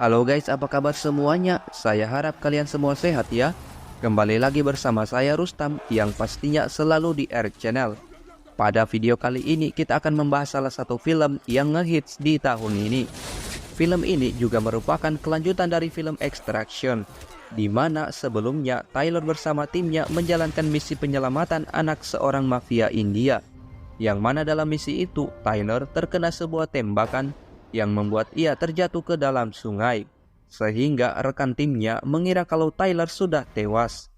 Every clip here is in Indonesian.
Halo guys, apa kabar semuanya? Saya harap kalian semua sehat ya. Kembali lagi bersama saya Rustam yang pastinya selalu di R Channel. Pada video kali ini kita akan membahas salah satu film yang ngehits di tahun ini. Film ini juga merupakan kelanjutan dari film Extraction, di mana sebelumnya Tyler bersama timnya menjalankan misi penyelamatan anak seorang mafia India. Yang mana dalam misi itu Tyler terkena sebuah tembakan yang membuat ia terjatuh ke dalam sungai, sehingga rekan timnya mengira kalau Tyler sudah tewas.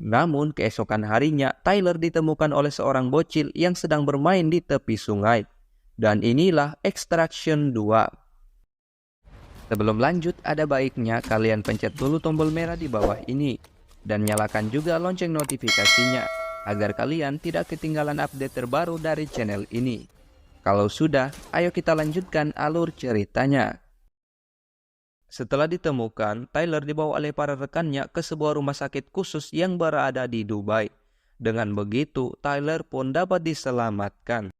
Namun keesokan harinya Tyler ditemukan oleh seorang bocil yang sedang bermain di tepi sungai. Dan inilah Extraction 2. Sebelum lanjut, ada baiknya kalian pencet dulu tombol merah di bawah ini dan nyalakan juga lonceng notifikasinya agar kalian tidak ketinggalan update terbaru dari channel ini. Kalau sudah, ayo kita lanjutkan alur ceritanya. Setelah ditemukan, Tyler dibawa oleh para rekannya ke sebuah rumah sakit khusus yang berada di Dubai. Dengan begitu, Tyler pun dapat diselamatkan.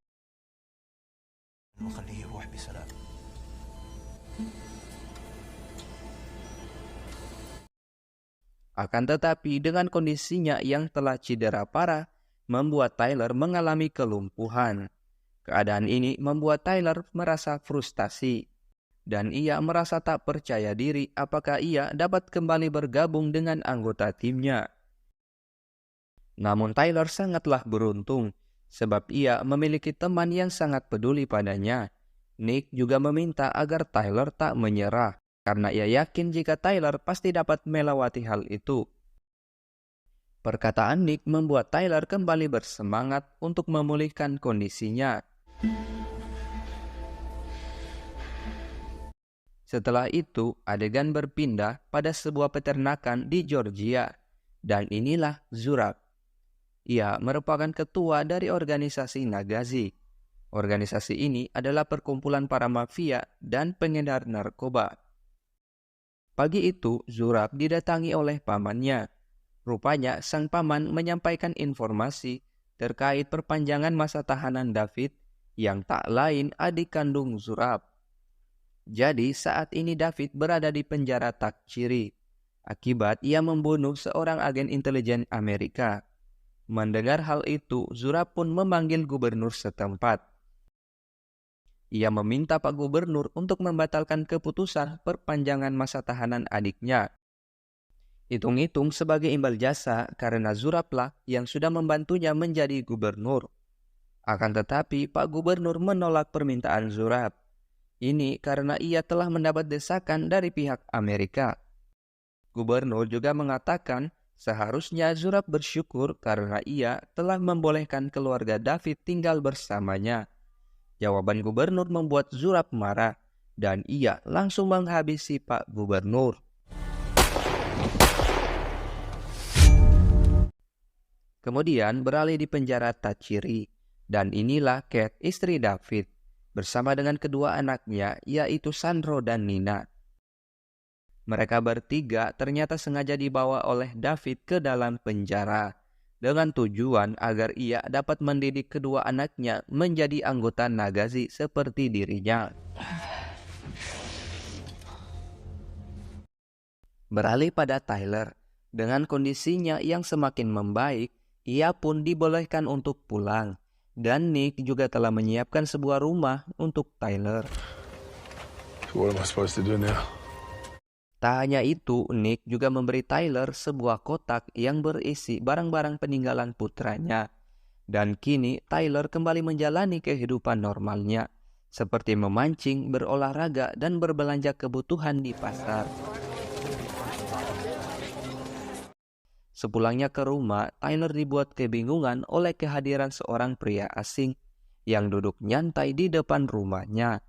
Akan tetapi, dengan kondisinya yang telah cedera parah, membuat Tyler mengalami kelumpuhan. Keadaan ini membuat Tyler merasa frustasi, dan ia merasa tak percaya diri apakah ia dapat kembali bergabung dengan anggota timnya. Namun Tyler sangatlah beruntung, sebab ia memiliki teman yang sangat peduli padanya. Nick juga meminta agar Tyler tak menyerah, karena ia yakin jika Tyler pasti dapat melewati hal itu. Perkataan Nick membuat Tyler kembali bersemangat untuk memulihkan kondisinya. Setelah itu, adegan berpindah pada sebuah peternakan di Georgia, dan inilah Zurab. Ia merupakan ketua dari organisasi Nagazi. Organisasi ini adalah perkumpulan para mafia dan pengedar narkoba. Pagi itu, Zurab didatangi oleh pamannya. Rupanya, sang paman menyampaikan informasi terkait perpanjangan masa tahanan David yang tak lain adik kandung Zurab. Jadi saat ini David berada di penjara Takchiri akibat ia membunuh seorang agen intelijen Amerika. Mendengar hal itu, Zurab pun memanggil gubernur setempat. Ia meminta Pak Gubernur untuk membatalkan keputusan perpanjangan masa tahanan adiknya. Hitung-hitung sebagai imbal jasa karena Zurablah yang sudah membantunya menjadi gubernur. Akan tetapi Pak Gubernur menolak permintaan Zurab. Ini karena ia telah mendapat desakan dari pihak Amerika. Gubernur juga mengatakan seharusnya Zurab bersyukur karena ia telah membolehkan keluarga David tinggal bersamanya. Jawaban gubernur membuat Zurab marah dan ia langsung menghabisi Pak Gubernur. Kemudian beralih di penjara Takchiri. Dan inilah Kate, istri David, bersama dengan kedua anaknya, yaitu Sandro dan Nina. Mereka bertiga ternyata sengaja dibawa oleh David ke dalam penjara, dengan tujuan agar ia dapat mendidik kedua anaknya menjadi anggota Nagazi seperti dirinya. Beralih pada Tyler, dengan kondisinya yang semakin membaik, ia pun dibolehkan untuk pulang. Dan Nick juga telah menyiapkan sebuah rumah untuk Tyler. What am I supposed to do now? Tak hanya itu, Nick juga memberi Tyler sebuah kotak yang berisi barang-barang peninggalan putranya. Dan kini Tyler kembali menjalani kehidupan normalnya, seperti memancing, berolahraga, dan berbelanja kebutuhan di pasar. Sepulangnya ke rumah, Tyler dibuat kebingungan oleh kehadiran seorang pria asing yang duduk nyantai di depan rumahnya.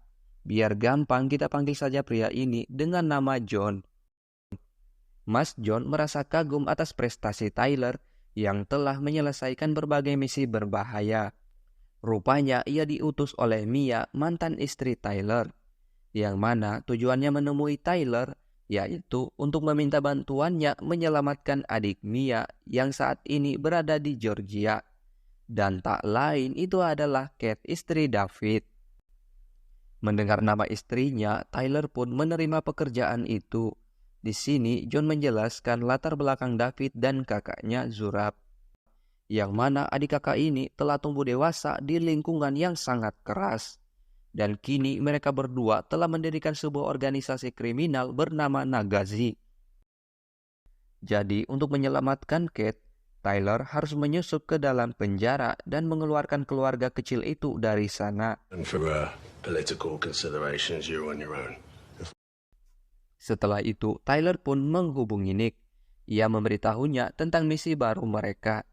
Biar gampang kita panggil saja pria ini dengan nama John. Mas John merasa kagum atas prestasi Tyler yang telah menyelesaikan berbagai misi berbahaya. Rupanya ia diutus oleh Mia, mantan istri Tyler, yang mana tujuannya menemui Tyler yaitu untuk meminta bantuannya menyelamatkan adik Mia yang saat ini berada di Georgia. Dan tak lain itu adalah Kate, istri David. Mendengar nama istrinya, Tyler pun menerima pekerjaan itu. Di sini, John menjelaskan latar belakang David dan kakaknya Zurab, yang mana adik kakak ini telah tumbuh dewasa di lingkungan yang sangat keras. Dan kini mereka berdua telah mendirikan sebuah organisasi kriminal bernama Nagazi. Jadi, untuk menyelamatkan Kate, Tyler harus menyusup ke dalam penjara dan mengeluarkan keluarga kecil itu dari sana. And for political considerations, you're on your own. Setelah itu, Tyler pun menghubungi Nick. Ia memberitahunya tentang misi baru mereka.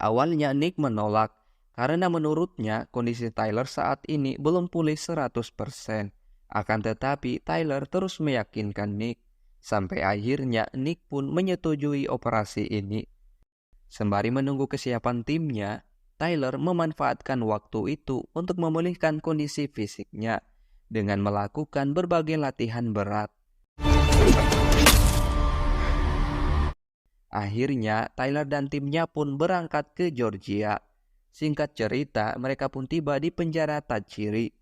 Awalnya Nick menolak, karena menurutnya kondisi Tyler saat ini belum pulih 100%. Akan tetapi, Tyler terus meyakinkan Nick. Sampai akhirnya Nick pun menyetujui operasi ini. Sembari menunggu kesiapan timnya, Tyler memanfaatkan waktu itu untuk memulihkan kondisi fisiknya dengan melakukan berbagai latihan berat. Akhirnya, Tyler dan timnya pun berangkat ke Georgia. Singkat cerita, mereka pun tiba di penjara Tachiri.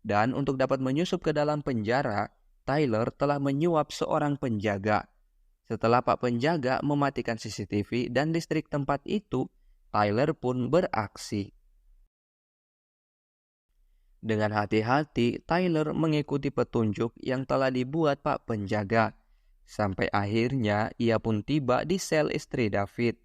Dan untuk dapat menyusup ke dalam penjara, Tyler telah menyuap seorang penjaga. Setelah Pak Penjaga mematikan CCTV dan listrik tempat itu, Tyler pun beraksi. Dengan hati-hati, Tyler mengikuti petunjuk yang telah dibuat Pak Penjaga. Sampai akhirnya ia pun tiba di sel istri David.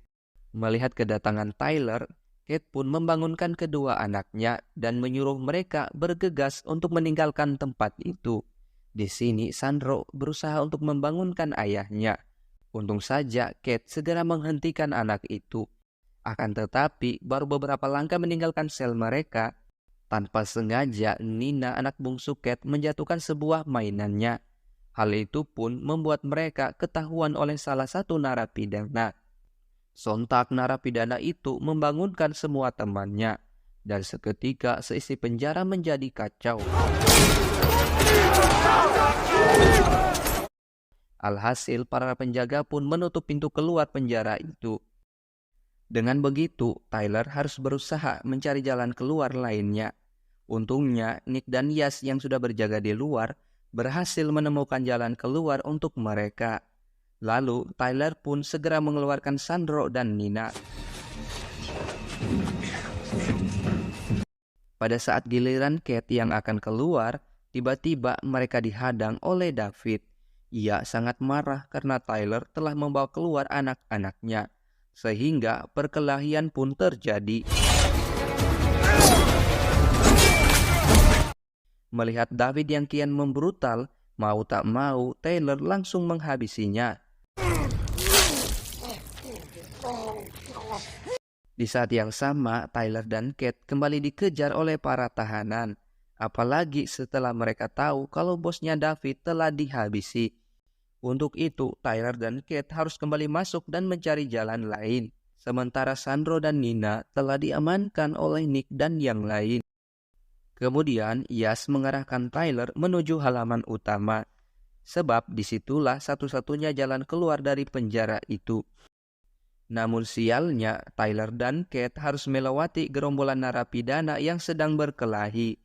Melihat kedatangan Tyler, Kate pun membangunkan kedua anaknya dan menyuruh mereka bergegas untuk meninggalkan tempat itu. Di sini Sandro berusaha untuk membangunkan ayahnya. Untung saja Kate segera menghentikan anak itu. Akan tetapi baru beberapa langkah meninggalkan sel mereka, tanpa sengaja Nina anak bungsu Kate menjatuhkan sebuah mainannya. Hal itu pun membuat mereka ketahuan oleh salah satu narapidana. Sontak narapidana itu membangunkan semua temannya, dan seketika seisi penjara menjadi kacau. Alhasil para penjaga pun menutup pintu keluar penjara itu. Dengan begitu, Tyler harus berusaha mencari jalan keluar lainnya. Untungnya, Nick dan Yas yang sudah berjaga di luar berhasil menemukan jalan keluar untuk mereka. Lalu, Tyler pun segera mengeluarkan Sandro dan Nina. Pada saat giliran Kate yang akan keluar, tiba-tiba mereka dihadang oleh David. Ia sangat marah karena Tyler telah membawa keluar anak-anaknya, sehingga perkelahian pun terjadi. Melihat David yang kian membrutal, mau tak mau Tyler langsung menghabisinya. Di saat yang sama, Tyler dan Kate kembali dikejar oleh para tahanan. Apalagi setelah mereka tahu kalau bosnya David telah dihabisi. Untuk itu, Tyler dan Kate harus kembali masuk dan mencari jalan lain. Sementara Sandro dan Nina telah diamankan oleh Nick dan yang lain. Kemudian, Yas mengarahkan Tyler menuju halaman utama. Sebab disitulah satu-satunya jalan keluar dari penjara itu. Namun sialnya, Tyler dan Kate harus melewati gerombolan narapidana yang sedang berkelahi.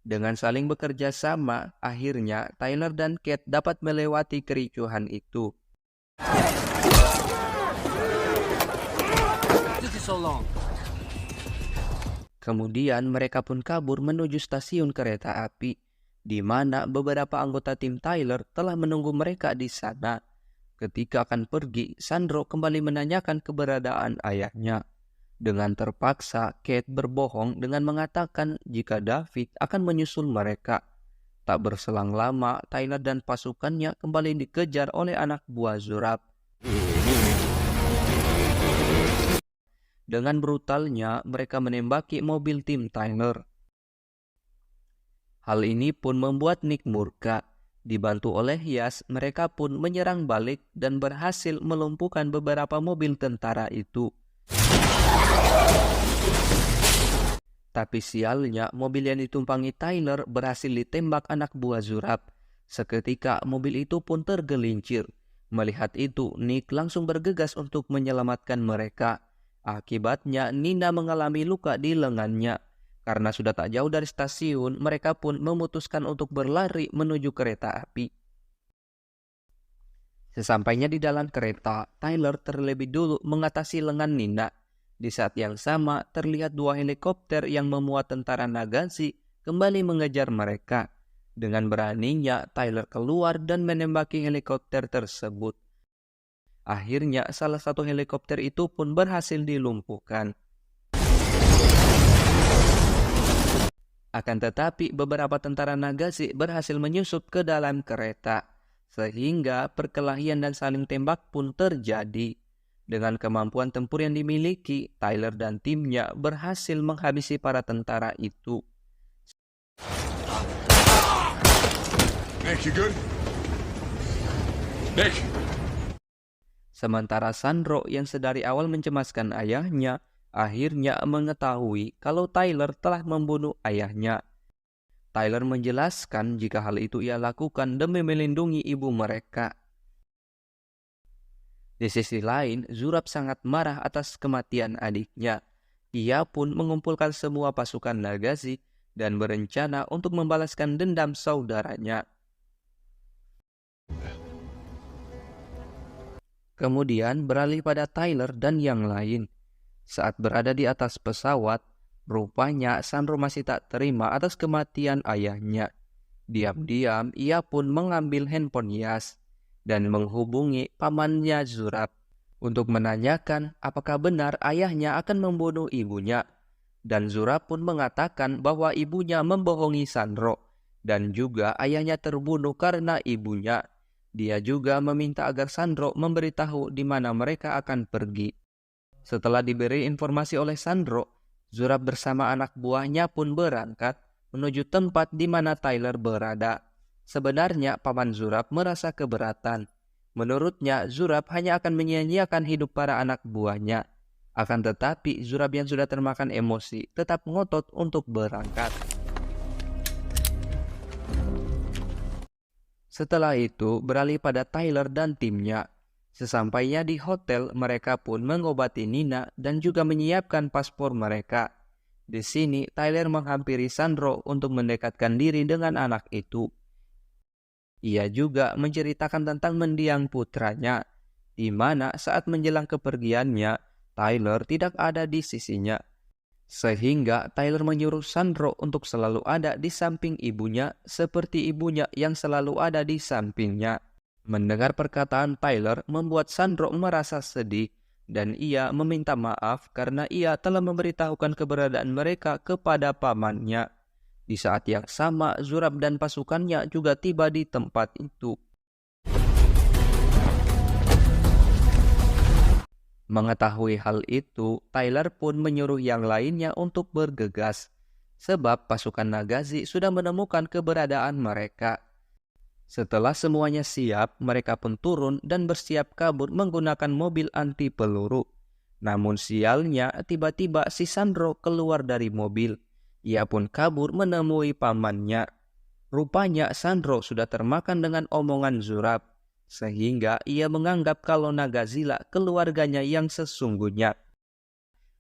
Dengan saling bekerja sama, akhirnya Tyler dan Kate dapat melewati kericuhan itu. Kemudian mereka pun kabur menuju stasiun kereta api, di mana beberapa anggota tim Tyler telah menunggu mereka di sana. Ketika akan pergi, Sandro kembali menanyakan keberadaan ayahnya. Dengan terpaksa, Kate berbohong dengan mengatakan jika David akan menyusul mereka. Tak berselang lama, Tyler dan pasukannya kembali dikejar oleh anak buah Zurab. Dengan brutalnya, mereka menembaki mobil tim Tyler. Hal ini pun membuat Nick murka. Dibantu oleh Yas, mereka pun menyerang balik dan berhasil melumpuhkan beberapa mobil tentara itu. Tapi sialnya, mobil yang ditumpangi Tyler berhasil ditembak anak buah Zurab. Seketika mobil itu pun tergelincir. Melihat itu, Nick langsung bergegas untuk menyelamatkan mereka. Akibatnya, Nina mengalami luka di lengannya. Karena sudah tak jauh dari stasiun, mereka pun memutuskan untuk berlari menuju kereta api. Sesampainya di dalam kereta, Tyler terlebih dulu mengatasi lengan Nina. Di saat yang sama, terlihat 2 helikopter yang memuat tentara Nagazi kembali mengejar mereka. Dengan beraninya, Tyler keluar dan menembaki helikopter tersebut. Akhirnya, salah satu helikopter itu pun berhasil dilumpuhkan. Akan tetapi, beberapa tentara Nagazi berhasil menyusup ke dalam kereta, sehingga perkelahian dan saling tembak pun terjadi. Dengan kemampuan tempur yang dimiliki, Tyler dan timnya berhasil menghabisi para tentara itu. Nick, you good? Nick! Sementara Sandro yang sedari awal mencemaskan ayahnya, akhirnya mengetahui kalau Tyler telah membunuh ayahnya. Tyler menjelaskan jika hal itu ia lakukan demi melindungi ibu mereka. Di sisi lain, Zurab sangat marah atas kematian adiknya. Ia pun mengumpulkan semua pasukan Nagazi dan berencana untuk membalaskan dendam saudaranya. Kemudian beralih pada Tyler dan yang lain. Saat berada di atas pesawat, rupanya Sandro masih tak terima atas kematian ayahnya. Diam-diam ia pun mengambil handphone Yas dan menghubungi pamannya Zurab untuk menanyakan apakah benar ayahnya akan membunuh ibunya. Dan Zurab pun mengatakan bahwa ibunya membohongi Sandro dan juga ayahnya terbunuh karena ibunya. Dia juga meminta agar Sandro memberitahu di mana mereka akan pergi. Setelah diberi informasi oleh Sandro, Zurab bersama anak buahnya pun berangkat menuju tempat di mana Tyler berada. Sebenarnya paman Zurab merasa keberatan. Menurutnya Zurab hanya akan menyia-nyiakan hidup para anak buahnya. Akan tetapi Zurab yang sudah termakan emosi tetap ngotot untuk berangkat. Setelah itu beralih pada Tyler dan timnya. Sesampainya di hotel, mereka pun mengobati Nina dan juga menyiapkan paspor mereka. Di sini Tyler menghampiri Sandro untuk mendekatkan diri dengan anak itu. Ia juga menceritakan tentang mendiang putranya, di mana saat menjelang kepergiannya, Tyler tidak ada di sisinya. Sehingga Tyler menyuruh Sandro untuk selalu ada di samping ibunya seperti ibunya yang selalu ada di sampingnya. Mendengar perkataan Tyler membuat Sandro merasa sedih dan ia meminta maaf karena ia telah memberitahukan keberadaan mereka kepada pamannya. Di saat yang sama, Zurab dan pasukannya juga tiba di tempat itu. Mengetahui hal itu, Tyler pun menyuruh yang lainnya untuk bergegas, sebab pasukan Nagazi sudah menemukan keberadaan mereka. Setelah semuanya siap, mereka pun turun dan bersiap kabur menggunakan mobil anti peluru. Namun sialnya, tiba-tiba si Sandro keluar dari mobil. Ia pun kabur menemui pamannya. Rupanya Sandro sudah termakan dengan omongan Zurab, sehingga ia menganggap kalau Nagazila keluarganya yang sesungguhnya.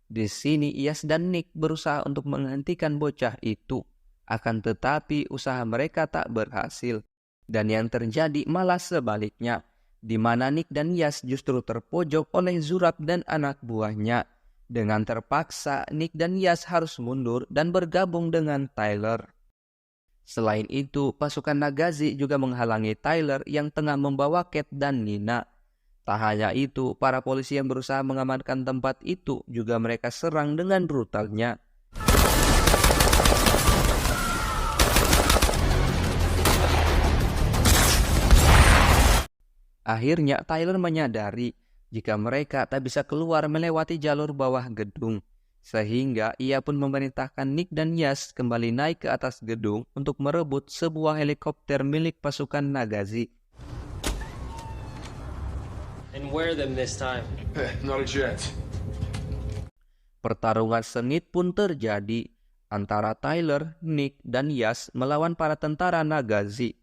Di sini Yas dan Nick berusaha untuk menghentikan bocah itu. Akan tetapi usaha mereka tak berhasil. Dan yang terjadi malah sebaliknya, di mana Nick dan Yas justru terpojok oleh Zurab dan anak buahnya. Dengan terpaksa, Nick dan Yas harus mundur dan bergabung dengan Tyler. Selain itu, pasukan Nagazi juga menghalangi Tyler yang tengah membawa Kate dan Nina. Tak hanya itu, para polisi yang berusaha mengamankan tempat itu juga mereka serang dengan brutalnya. Akhirnya Tyler menyadari jika mereka tak bisa keluar melewati jalur bawah gedung. Sehingga ia pun memerintahkan Nick dan Yas kembali naik ke atas gedung untuk merebut sebuah helikopter milik pasukan Nagazi. And wear them this time. Not a jet. Pertarungan sengit pun terjadi antara Tyler, Nick, dan Yas melawan para tentara Nagazi.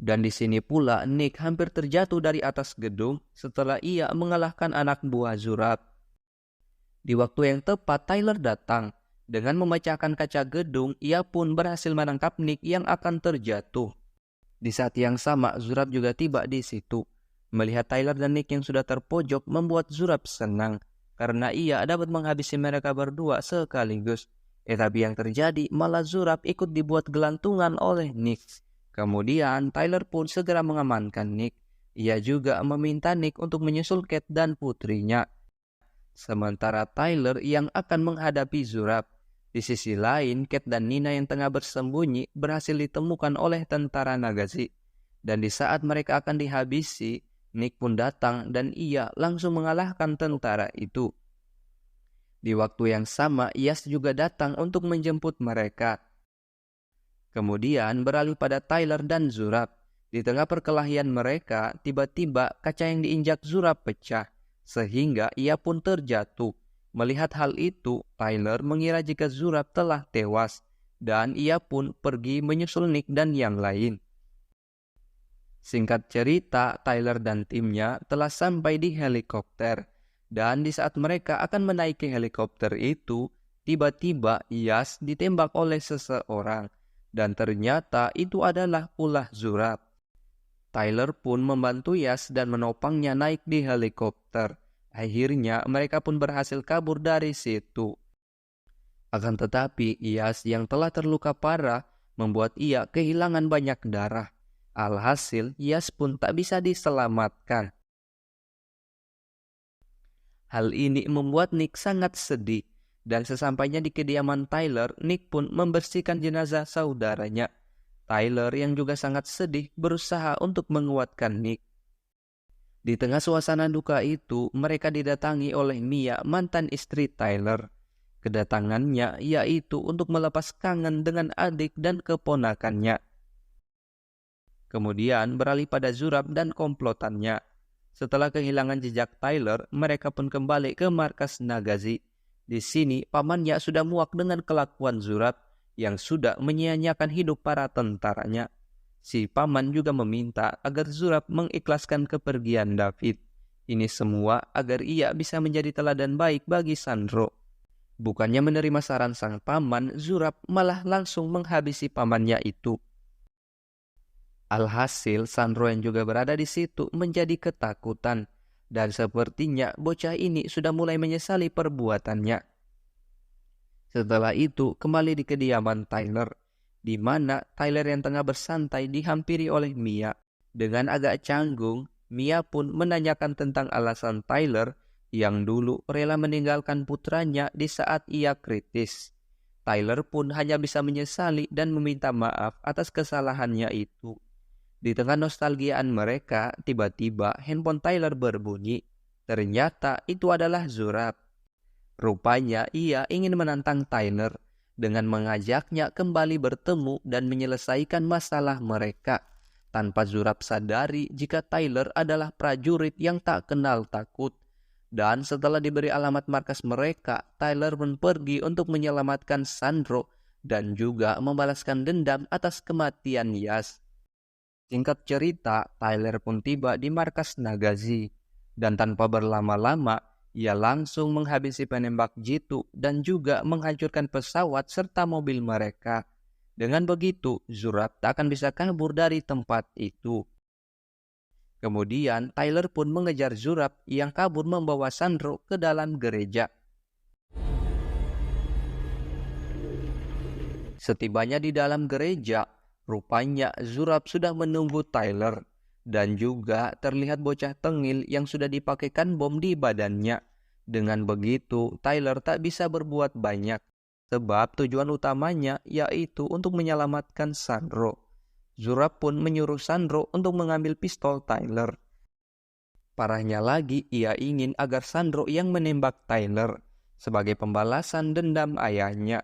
Dan di sini pula Nick hampir terjatuh dari atas gedung setelah ia mengalahkan anak buah Zurab. Di waktu yang tepat Tyler datang. Dengan memecahkan kaca gedung, ia pun berhasil menangkap Nick yang akan terjatuh. Di saat yang sama, Zurab juga tiba di situ. Melihat Tyler dan Nick yang sudah terpojok membuat Zurab senang, karena ia dapat menghabisi mereka berdua sekaligus. Tapi yang terjadi malah Zurab ikut dibuat gelantungan oleh Nick. Kemudian Tyler pun segera mengamankan Nick. Ia juga meminta Nick untuk menyusul Kate dan putrinya. Sementara Tyler yang akan menghadapi Zurab. Di sisi lain, Kate dan Nina yang tengah bersembunyi berhasil ditemukan oleh tentara Nagazi. Dan di saat mereka akan dihabisi, Nick pun datang dan ia langsung mengalahkan tentara itu. Di waktu yang sama, Yas juga datang untuk menjemput mereka. Kemudian beralih pada Tyler dan Zurab. Di tengah perkelahian mereka, tiba-tiba kaca yang diinjak Zurab pecah, sehingga ia pun terjatuh. Melihat hal itu, Tyler mengira jika Zurab telah tewas, dan ia pun pergi menyusul Nick dan yang lain. Singkat cerita, Tyler dan timnya telah sampai di helikopter, dan di saat mereka akan menaiki helikopter itu, tiba-tiba Yas ditembak oleh seseorang, dan ternyata itu adalah ulah Zurab. Tyler pun membantu Yas dan menopangnya naik di helikopter. Akhirnya mereka pun berhasil kabur dari situ. Akan tetapi Yas yang telah terluka parah membuat ia kehilangan banyak darah. Alhasil Yas pun tak bisa diselamatkan. Hal ini membuat Nick sangat sedih. Dan sesampainya di kediaman Tyler, Nick pun membersihkan jenazah saudaranya. Tyler yang juga sangat sedih berusaha untuk menguatkan Nick. Di tengah suasana duka itu, mereka didatangi oleh Mia, mantan istri Tyler. Kedatangannya yaitu untuk melepas kangen dengan adik dan keponakannya. Kemudian beralih pada Zurab dan komplotannya. Setelah kehilangan jejak Tyler, mereka pun kembali ke markas Nagazi. Di sini, pamannya sudah muak dengan kelakuan Zurab yang sudah menyia-nyiakan hidup para tentaranya. Si paman juga meminta agar Zurab mengikhlaskan kepergian David. Ini semua agar ia bisa menjadi teladan baik bagi Sandro. Bukannya menerima saran sang paman, Zurab malah langsung menghabisi pamannya itu. Alhasil, Sandro yang juga berada di situ menjadi ketakutan. Dan sepertinya bocah ini sudah mulai menyesali perbuatannya. Setelah itu, kembali di kediaman Tyler, di mana Tyler yang tengah bersantai dihampiri oleh Mia. Dengan agak canggung, Mia pun menanyakan tentang alasan Tyler yang dulu rela meninggalkan putranya di saat ia kritis. Tyler pun hanya bisa menyesali dan meminta maaf atas kesalahannya itu. Di tengah nostalgiaan mereka, tiba-tiba handphone Tyler berbunyi. Ternyata itu adalah Zurab. Rupanya ia ingin menantang Tyler dengan mengajaknya kembali bertemu dan menyelesaikan masalah mereka, tanpa Zurab sadari jika Tyler adalah prajurit yang tak kenal takut. Dan setelah diberi alamat markas mereka, Tyler pun pergi untuk menyelamatkan Sandro dan juga membalaskan dendam atas kematian Yas. Singkat cerita, Tyler pun tiba di markas Nagazi, dan tanpa berlama-lama, ia langsung menghabisi penembak jitu dan juga menghancurkan pesawat serta mobil mereka. Dengan begitu, Zurab tak akan bisa kabur dari tempat itu. Kemudian, Tyler pun mengejar Zurab yang kabur membawa Sandro ke dalam gereja. Setibanya di dalam gereja, rupanya Zurab sudah menunggu Tyler. Dan juga terlihat bocah tengil yang sudah dipakaikan bom di badannya. Dengan begitu, Tyler tak bisa berbuat banyak. Sebab tujuan utamanya yaitu untuk menyelamatkan Sandro. Zurab pun menyuruh Sandro untuk mengambil pistol Tyler. Parahnya lagi, ia ingin agar Sandro yang menembak Tyler sebagai pembalasan dendam ayahnya.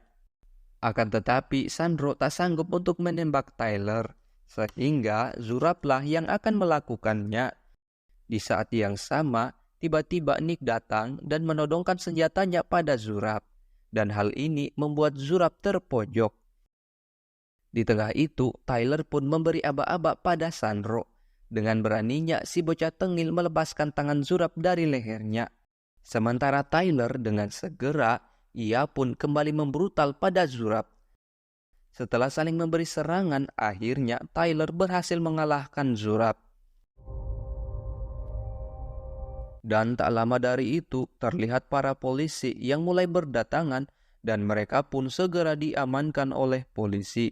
Akan tetapi, Sandro tak sanggup untuk menembak Tyler. Sehingga Zurablah yang akan melakukannya. Di saat yang sama, tiba-tiba Nick datang dan menodongkan senjatanya pada Zurab. Dan hal ini membuat Zurab terpojok. Di tengah itu, Tyler pun memberi aba-aba pada Sandro. Dengan beraninya, si bocah tengil melepaskan tangan Zurab dari lehernya. Sementara Tyler dengan segera, ia pun kembali membrutal pada Zurab. Setelah saling memberi serangan, akhirnya Tyler berhasil mengalahkan Zurab. Dan tak lama dari itu, terlihat para polisi yang mulai berdatangan dan mereka pun segera diamankan oleh polisi.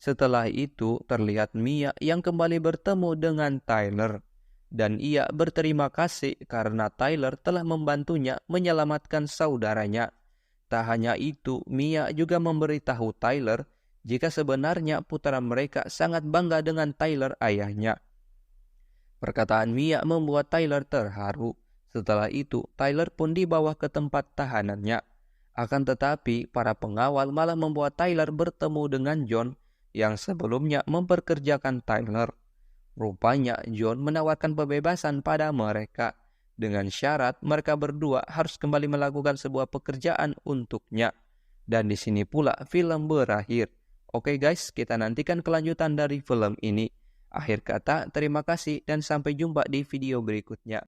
Setelah itu, terlihat Mia yang kembali bertemu dengan Tyler. Dan ia berterima kasih karena Tyler telah membantunya menyelamatkan saudaranya. Tak hanya itu, Mia juga memberitahu Tyler jika sebenarnya putra mereka sangat bangga dengan Tyler ayahnya. Perkataan Mia membuat Tyler terharu. Setelah itu, Tyler pun dibawa ke tempat tahanannya. Akan tetapi, para pengawal malah membuat Tyler bertemu dengan John yang sebelumnya memperkerjakan Tyler. Rupanya John menawarkan pembebasan pada mereka dengan syarat mereka berdua harus kembali melakukan sebuah pekerjaan untuknya. Dan di sini pula film berakhir. Oke guys, kita nantikan kelanjutan dari film ini. Akhir kata, terima kasih dan sampai jumpa di video berikutnya.